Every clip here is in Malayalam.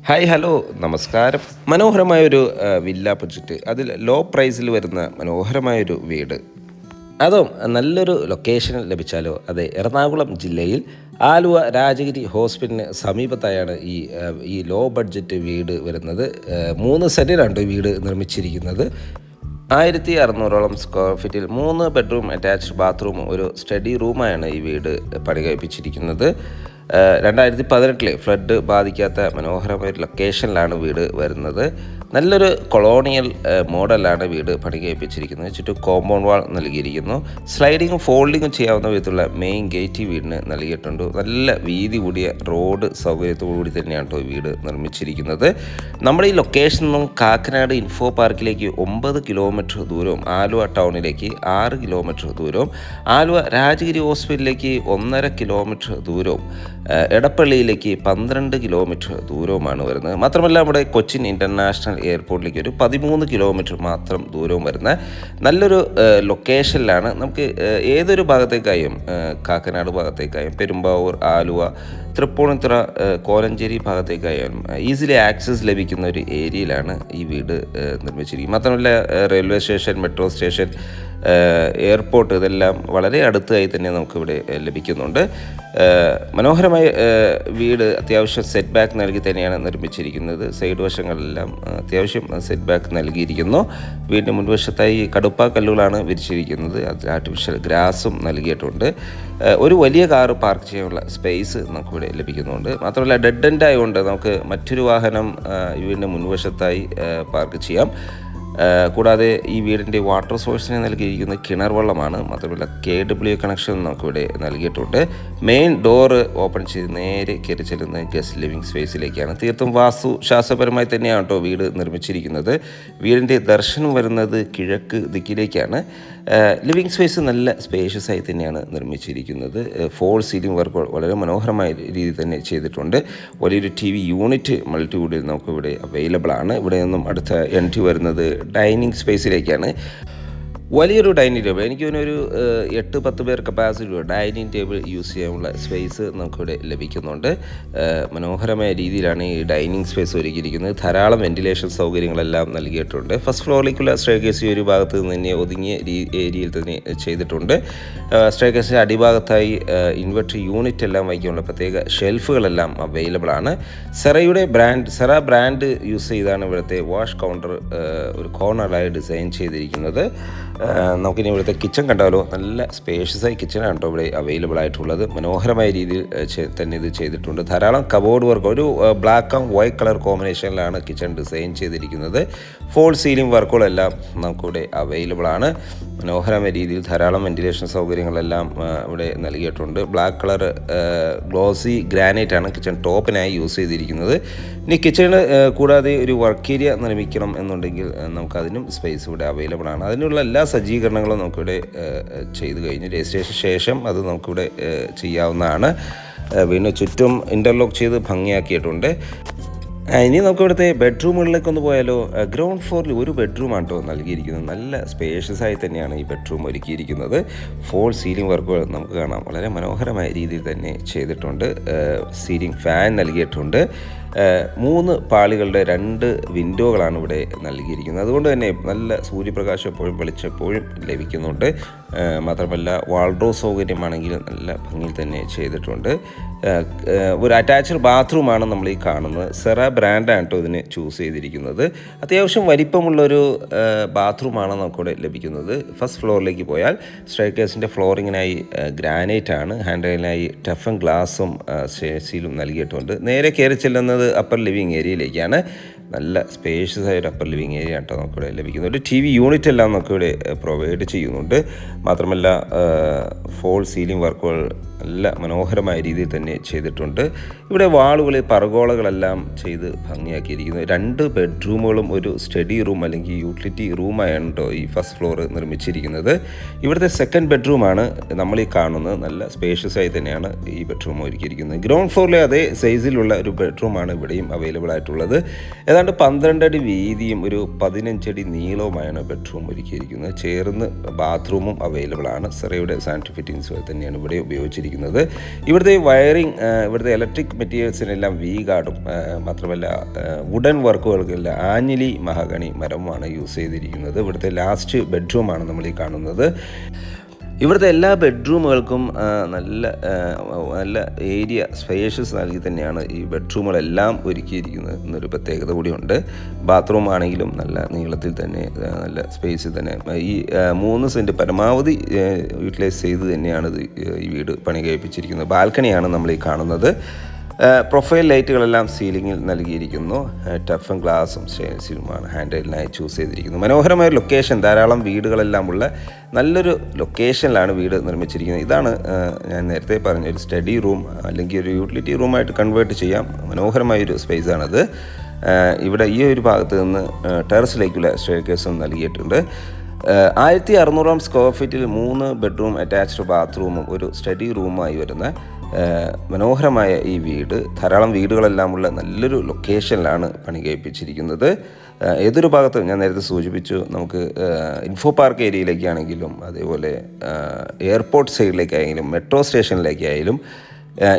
ഹായ് ഹലോ നമസ്കാരം. മനോഹരമായൊരു വില്ല പ്രൊജക്റ്റ്, അതിൽ ലോ പ്രൈസിൽ വരുന്ന മനോഹരമായൊരു വീട്, അതും നല്ലൊരു ലൊക്കേഷനിൽ ലഭിച്ചാലോ. അതെ, എറണാകുളം ജില്ലയിൽ ആലുവ രാജഗിരി ഹോസ്പിറ്റലിന് സമീപത്തായാണ് ഈ ലോ ബഡ്ജറ്റ് വീട് വരുന്നത്. 3 സെൻറ്റിലാണ് വീട് നിർമ്മിച്ചിരിക്കുന്നത്. 1600ഓളം സ്ക്വയർ ഫീറ്റിൽ 3 ബെഡ്റൂം അറ്റാച്ച്ഡ് ബാത്റൂമും ഒരു സ്റ്റഡി റൂമായാണ് ഈ വീട് പണി കഴിപ്പിച്ചിരിക്കുന്നത്. 2018 ഫ്ലഡ് ബാധിക്കാത്ത മനോഹരമായ ഒരു ലൊക്കേഷനിലാണ് വീട് വരുന്നത്. നല്ലൊരു കൊളോണിയൽ മോഡലാണ് വീട് പണി കഴിപ്പിച്ചിരിക്കുന്നത്. ചുറ്റും കോമ്പൗണ്ട് വാൾ നൽകിയിരിക്കുന്നു. സ്ലൈഡിങ്ങും ഫോൾഡിങ്ങും ചെയ്യാവുന്ന വിധത്തിലുള്ള മെയിൻ ഗേറ്റ് വീടിന് നൽകിയിട്ടുണ്ട്. നല്ല വീതി കൂടിയ റോഡ് സൗകര്യത്തോടുകൂടി തന്നെയാണ് വീട് നിർമ്മിച്ചിരിക്കുന്നത്. നമ്മുടെ ഈ ലൊക്കേഷനിൽ നിന്നും കാക്കനാട് ഇൻഫോ പാർക്കിലേക്ക് 9 കിലോമീറ്റർ ദൂരവും, ആലുവ ടൗണിലേക്ക് 6 കിലോമീറ്റർ ദൂരവും, ആലുവ രാജഗിരി ഹോസ്പിറ്റലിലേക്ക് 1.5 കിലോമീറ്റർ ദൂരവും, എടപ്പള്ളിയിലേക്ക് 12 കിലോമീറ്റർ ദൂരവുമാണ് വരുന്നത്. മാത്രമല്ല നമ്മുടെ കൊച്ചിൻ ഇൻ്റർനാഷണൽ എയർപോർട്ടിലേക്ക് ഒരു 13 കിലോമീറ്റർ മാത്രം ദൂരവും വരുന്ന നല്ലൊരു ലൊക്കേഷനിലാണ്. നമുക്ക് ഏതൊരു ഭാഗത്തേക്കായും, കാക്കനാട് ഭാഗത്തേക്കായും, പെരുമ്പാവൂർ, ആലുവ, തൃപ്പൂണിത്തുറ, കോലഞ്ചേരി ഭാഗത്തേക്കായാലും ഈസിലി ആക്സസ് ലഭിക്കുന്ന ഒരു ഏരിയയിലാണ് ഈ വീട് നിർമ്മിച്ചിരിക്കുന്നത്. മാത്രമല്ല railway station, metro station, airport ഇതെല്ലാം വളരെ അടുത്തായി തന്നെ നമുക്കിവിടെ ലഭിക്കുന്നുണ്ട്. മനോഹരമായ വീട് അത്യാവശ്യം സെറ്റ് ബാക്ക് നൽകി തന്നെയാണ് നിർമ്മിച്ചിരിക്കുന്നത്. സൈഡ് വശങ്ങളെല്ലാം അത്യാവശ്യം സെറ്റ് ബാക്ക് നൽകിയിരിക്കുന്നു. വീടിൻ്റെ മുൻവശത്തായി കടുപ്പ കല്ലുകളാണ് വിരിച്ചിരിക്കുന്നത്. അതിൽ ആർട്ടിഫിഷ്യൽ ഗ്രാസും നൽകിയിട്ടുണ്ട്. ഒരു വലിയ കാറ് പാർക്ക് ചെയ്യാനുള്ള സ്പേസ് നമുക്കിവിടെ ലഭിക്കുന്നുണ്ട്. മാത്രമല്ല ഡെഡ് എൻഡ് ആയതുകൊണ്ട് നമുക്ക് മറ്റൊരു വാഹനം വീടിൻ്റെ മുൻവശത്തായി പാർക്ക് ചെയ്യാം. കൂടാതെ ഈ വീടിൻ്റെ വാട്ടർ സോഴ്സിന് നൽകിയിരിക്കുന്ന കിണർ വെള്ളമാണ്. മാത്രമല്ല KW കണക്ഷൻ നമുക്കിവിടെ നൽകിയിട്ടുണ്ട്. മെയിൻ ഡോറ് ഓപ്പൺ ചെയ്ത് നേരെ കയറി ചെല്ലുന്ന ഗസ്റ്റ് ലിവിങ് സ്പേസിലേക്കാണ്. തീർത്തും വാസ്തുശാസ്ത്രപരമായി തന്നെയാണ് വീട് നിർമ്മിച്ചിരിക്കുന്നത്. വീടിൻ്റെ ദർശനം വരുന്നത് കിഴക്ക് ദിക്കിലേക്കാണ്. ലിവിങ് സ്പേസ് നല്ല സ്പേഷ്യസ് ആയി തന്നെയാണ് നിർമ്മിച്ചിരിക്കുന്നത്. ഫോൾ സീലിംഗ് വർക്ക് വളരെ മനോഹരമായ രീതിയിൽ തന്നെ ചെയ്തിട്ടുണ്ട്. വലിയൊരു TV യൂണിറ്റ് മൾട്ടിവുഡിൽ നമുക്കിവിടെ അവൈലബിൾ ആണ്. ഇവിടെ നിന്നും അടുത്ത എൻട്രി വരുന്നത് ഡൈനിങ് സ്പേസിലേക്കാണ്. വലിയൊരു ഡൈനിങ് ടേബിൾ, എനിക്ക് ഒരു 8-10 പേർ കപ്പാസിറ്റി ഡൈനിങ് ടേബിൾ യൂസ് ചെയ്യാനുള്ള സ്പേസ് നമുക്കിവിടെ ലഭിക്കുന്നുണ്ട്. മനോഹരമായ രീതിയിലാണ് ഈ ഡൈനിങ് സ്പേസ് ഒരുക്കിയിരിക്കുന്നത്. ധാരാളം വെന്റിലേഷൻ സൗകര്യങ്ങളെല്ലാം നൽകിയിട്ടുണ്ട്. ഫസ്റ്റ് ഫ്ലോറിലേക്കുള്ള സ്റ്റെയർകേസ് ഒരു ഭാഗത്ത് നിന്ന് തന്നെ ഒതുങ്ങിയ ഏരിയയിൽ തന്നെ ചെയ്തിട്ടുണ്ട്. സ്റ്റെയർകേസിൻ്റെ അടിഭാഗത്തായി ഇൻവെർട്ടർ യൂണിറ്റ് എല്ലാം വയ്ക്കാനുള്ള പ്രത്യേക ഷെൽഫുകളെല്ലാം അവൈലബിൾ ആണ്. സെറ ബ്രാൻഡ് യൂസ് ചെയ്താണ് ഇവിടുത്തെ വാഷ് കൗണ്ടർ ഒരു കോർണറായി ഡിസൈൻ ചെയ്തിരിക്കുന്നത്. നമുക്കിനി ഇവിടുത്തെ കിച്ചൺ കണ്ടാലോ. നല്ല സ്പേഷ്യസായി കിച്ചണാണ് കേട്ടോ ഇവിടെ അവൈലബിൾ ആയിട്ടുള്ളത്. മനോഹരമായ രീതിയിൽ തന്നെ ഇത് ചെയ്തിട്ടുണ്ട്. ധാരാളം കബോർഡ് വർക്ക്, ഒരു ബ്ലാക്ക് ആൻഡ് വൈറ്റ് കളർ കോമ്പിനേഷനിലാണ് കിച്ചൺ ഡിസൈൻ ചെയ്തിരിക്കുന്നത്. ഫോൾ സീലിംഗ് വർക്കുകളെല്ലാം നമുക്കിവിടെ അവൈലബിൾ ആണ്. മനോഹരമായ രീതിയിൽ ധാരാളം വെന്റിലേഷൻ സൗകര്യങ്ങളെല്ലാം ഇവിടെ നൽകിയിട്ടുണ്ട്. ബ്ലാക്ക് കളർ ഗ്ലോസി ഗ്രാനൈറ്റ് ആണ് കിച്ചൺ ടോപ്പിനായി യൂസ് ചെയ്തിരിക്കുന്നത്. ഇനി കിച്ചണ് കൂടാതെ ഒരു വർക്ക് ഏരിയ നിർമ്മിക്കണം എന്നുണ്ടെങ്കിൽ നമുക്കതിനും സ്പേസ് ഇവിടെ അവൈലബിൾ ആണ്. അതിനുള്ള എല്ലാ സജ്ജീകരണങ്ങളും നമുക്കിവിടെ ചെയ്തു കഴിഞ്ഞു. രജിസ്ട്രേഷൻ ശേഷം അത് നമുക്കിവിടെ ചെയ്യാവുന്നതാണ്. വീണ്ടും ചുറ്റും ഇൻ്റർലോക്ക് ചെയ്ത് ഭംഗിയാക്കിയിട്ടുണ്ട്. ഇനി നമുക്ക് ഇവിടുത്തെ ബെഡ്റൂമുകളിലേക്കൊന്ന് പോയാലോ. ഗ്രൗണ്ട് ഫ്ലോറിൽ ഒരു ബെഡ്റൂമാണ് കേട്ടോ നൽകിയിരിക്കുന്നത്. നല്ല സ്പേഷ്യസ് ആയി തന്നെയാണ് ഈ ബെഡ്റൂം ഒരുക്കിയിരിക്കുന്നത്. ഫോൾ സീലിംഗ് വർക്കുകൾ നമുക്ക് കാണാം. വളരെ മനോഹരമായ രീതിയിൽ തന്നെ ചെയ്തിട്ടുണ്ട്. സീലിംഗ് ഫാൻ നൽകിയിട്ടുണ്ട്. 3 പാളികളുടെ 2 വിൻഡോകളാണ് ഇവിടെ നൽകിയിരിക്കുന്നത്. അതുകൊണ്ട് തന്നെ നല്ല സൂര്യപ്രകാശം എപ്പോഴും വെളിച്ചെപ്പോഴും ലഭിക്കുന്നുണ്ട്. മാത്രമല്ല വാൾഡ്രോ സൗകര്യമാണെങ്കിൽ നല്ല ഭംഗിയിൽ തന്നെ ചെയ്തിട്ടുണ്ട്. ഒരു അറ്റാച്ച്ഡ് ബാത്റൂമാണ് നമ്മൾ ഈ കാണുന്നത്. സെറ ബ്രാൻഡാണ് കേട്ടോ ഇതിന് ചൂസ് ചെയ്തിരിക്കുന്നത്. അത്യാവശ്യം വലിപ്പമുള്ളൊരു ബാത്റൂമാണ് നമുക്കിവിടെ ലഭിക്കുന്നത്. ഫസ്റ്റ് ഫ്ലോറിലേക്ക് പോയാൽ സ്റ്റെയർകേസിൻ്റെ ഫ്ലോറിങ്ങിനായി ഗ്രാനൈറ്റ് ആണ്. ഹാൻഡ്രൈലിനായി ടഫൻ ഗ്ലാസും സ്റ്റെയർസീലും നൽകിയിട്ടുണ്ട്. നേരെ കയറി ചെല്ലുന്നത് അപ്പർ ലിവിങ് ഏരിയയിലേക്കാണ്. നല്ല സ്പേഷ്യസ് ആയ ഒരു അപ്പർ ലിവിങ് ഏരിയ ആട്ടോ നമുക്കിവിടെ ലഭിക്കുന്നത്. ഒരു TV യൂണിറ്റ് എല്ലാം നമുക്കിവിടെ പ്രൊവൈഡ് ചെയ്യുന്നുണ്ട്. മാത്രമല്ല ഫോൾ സീലിംഗ് വർക്കുകൾ നല്ല മനോഹരമായ രീതിയിൽ തന്നെ ചെയ്തിട്ടുണ്ട്. ഇവിടെ വാളുകളിൽ പർഗോളകളെല്ലാം ചെയ്ത് ഭംഗിയാക്കിയിരിക്കുന്നു. 2 ബെഡ്റൂമുകളും ഒരു സ്റ്റഡി റൂം അല്ലെങ്കിൽ യൂട്ടിലിറ്റി റൂമായാണ് കേട്ടോ ഈ ഫസ്റ്റ് ഫ്ലോർ നിർമ്മിച്ചിരിക്കുന്നത്. ഇവിടുത്തെ സെക്കൻഡ് ബെഡ്റൂമാണ് നമ്മൾ ഈ കാണുന്നത്. നല്ല സ്പേഷ്യസ് ആയി തന്നെയാണ് ഈ ബെഡ്റൂം ഒരുക്കിയിരിക്കുന്നത്. ഗ്രൗണ്ട് ഫ്ലോറിലെ അതേ സൈസിലുള്ള ഒരു ബെഡ്റൂമാണ് ഇവിടെയും അവൈലബിൾ ആയിട്ടുള്ളത്. ഏതാണ്ട് 12 അടി വീതിയും ഒരു 15 അടി നീളവുമായാണ് ബെഡ്റൂം ഒരുക്കിയിരിക്കുന്നത്. ചേർന്ന് ബാത്റൂമും അവൈലബിൾ ആണ്. സെറയുടെ സാനിറ്ററി ഫിറ്റിംഗ്സുകൾ തന്നെയാണ് ഇവിടെ ഉപയോഗിച്ചിരിക്കുന്നത്. പണികഴിപ്പിച്ചിരിക്കുന്നത്. ഇവിടുത്തെ വയറിങ്, ഇവിടുത്തെ ഇലക്ട്രിക് മെറ്റീരിയൽസിനെല്ലാം വി ഗാർഡും മാത്രമല്ല വുഡൻ വർക്കുകൾക്കെല്ലാം ആഞ്ഞിലി മഹാഗണി മരമാണ് യൂസ് ചെയ്തിരിക്കുന്നത്. ഇവിടുത്തെ ലാസ്റ്റ് ബെഡ്റൂമാണ് നമ്മൾ ഈ കാണുന്നത്. ഇവിടുത്തെ എല്ലാ ബെഡ്റൂമുകൾക്കും നല്ല ഏരിയ സ്പേഷ്യസ് നൽകി തന്നെയാണ് ഈ ബെഡ്റൂമുകളെല്ലാം ഒരുക്കിയിരിക്കുന്നത് എന്നൊരു പ്രത്യേകത കൂടിയുണ്ട്. ബാത്റൂം ആണെങ്കിലും നല്ല നീളത്തിൽ തന്നെ നല്ല സ്പേസിൽ തന്നെ ഈ 3 സെൻറ്റ് പരമാവധി യൂട്ടിലൈസ് ചെയ്ത് തന്നെയാണ് ഈ വീട് പണി കഴിപ്പിച്ചിരിക്കുന്നത്. ബാൽക്കണിയാണ് നമ്മൾ ഈ കാണുന്നത്. പ്രൊഫൈൽ ലൈറ്റുകളെല്ലാം സീലിങ്ങിൽ നൽകിയിരിക്കുന്നു. ടഫും ഗ്ലാസും സ്റ്റെയിൻസിലുമാണ് ഹാൻഡിലിനായി ചൂസ് ചെയ്തിരിക്കുന്നത്. മനോഹരമായ ലൊക്കേഷൻ, ധാരാളം വീടുകളെല്ലാം ഉള്ള നല്ലൊരു ലൊക്കേഷനിലാണ് വീട് നിർമ്മിച്ചിരിക്കുന്നത്. ഇതാണ് ഞാൻ നേരത്തെ പറഞ്ഞ ഒരു സ്റ്റഡി റൂം അല്ലെങ്കിൽ ഒരു യൂട്ടിലിറ്റി റൂമായിട്ട് കൺവേർട്ട് ചെയ്യാം. മനോഹരമായൊരു സ്പേസാണത്. ഇവിടെ ഈ ഒരു ഭാഗത്ത് നിന്ന് ടെറസിലേക്കുള്ള സ്റ്റെയർകേസും നൽകിയിട്ടുണ്ട്. 1600 സ്ക്വയർ ഫീറ്റിൽ 3 ബെഡ്റൂം അറ്റാച്ച്ഡ് ബാത്റൂമും ഒരു സ്റ്റഡി റൂമായി വരുന്ന മനോഹരമായ ഈ വീട് ധാരാളം വീടുകളെല്ലാം ഉള്ള നല്ലൊരു ലൊക്കേഷനിലാണ് പണി കഴിപ്പിച്ചിരിക്കുന്നത്. ഏതൊരു ഭാഗത്തും ഞാൻ നേരത്തെ സൂചിപ്പിച്ചു, നമുക്ക് ഇൻഫോ പാർക്ക് ഏരിയയിലേക്കാണെങ്കിലും അതേപോലെ എയർപോർട്ട് സൈഡിലേക്കായെങ്കിലും മെട്രോ സ്റ്റേഷനിലേക്കായാലും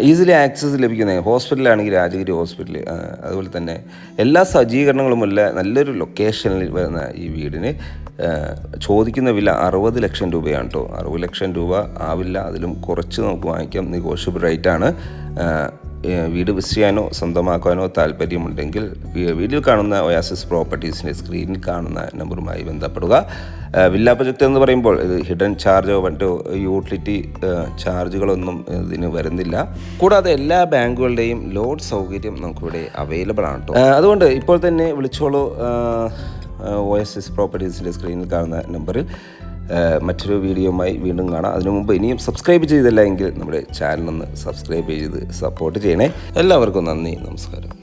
ഈസിലി ആക്സസ് ലഭിക്കുന്ന, ഹോസ്പിറ്റലാണെങ്കിൽ രാജഗിരി ഹോസ്പിറ്റൽ, അതുപോലെ തന്നെ എല്ലാ സജ്ജീകരണങ്ങളുമുള്ള നല്ലൊരു ലൊക്കേഷനിൽ വരുന്ന ഈ വീടിന് ചോദിക്കുന്ന വില 60 ലക്ഷം രൂപയാണ് കേട്ടോ. 60 ലക്ഷം രൂപ ആവില്ല, അതിലും കുറച്ച് നമുക്ക് വാങ്ങിക്കാം. നെഗോഷ്യബിൾ റേറ്റാണ്. വീട് വിസിറ്റ് ചെയ്യാനോ സ്വന്തമാക്കാനോ താല്പര്യമുണ്ടെങ്കിൽ വീഡിയോയിൽ കാണുന്ന ഒയാസിസ് പ്രോപ്പർട്ടീസിൻ്റെ സ്ക്രീനിൽ കാണുന്ന നമ്പറുമായി ബന്ധപ്പെടുക. വില്ല പ്രൊജക്റ്റ് എന്ന് പറയുമ്പോൾ ഇത് ഹിഡൻ ചാർജോ മറ്റോ യൂട്ടിലിറ്റി ചാർജുകളൊന്നും ഇതിന് വരുന്നില്ല. കൂടാതെ എല്ലാ ബാങ്കുകളുടെയും ലോൺ സൗകര്യം നമുക്കിവിടെ അവൈലബിൾ ആണ് കേട്ടോ. അതുകൊണ്ട് ഇപ്പോൾ തന്നെ വിളിച്ചോളൂ. ഒയാസിസ് പ്രോപ്പർട്ടീസിൻ്റെ സ്ക്രീനിൽ കാണുന്ന നമ്പറിൽ. മറ്റൊരു വീഡിയോയുമായി വീണ്ടും കാണാം. അതിനു മുമ്പ് ഇനിയും സബ്സ്ക്രൈബ് ചെയ്തില്ല എങ്കിൽ നമ്മുടെ ചാനലൊന്ന് സബ്സ്ക്രൈബ് ചെയ്ത് സപ്പോർട്ട് ചെയ്യണേ. എല്ലാവർക്കും നന്ദി, നമസ്കാരം.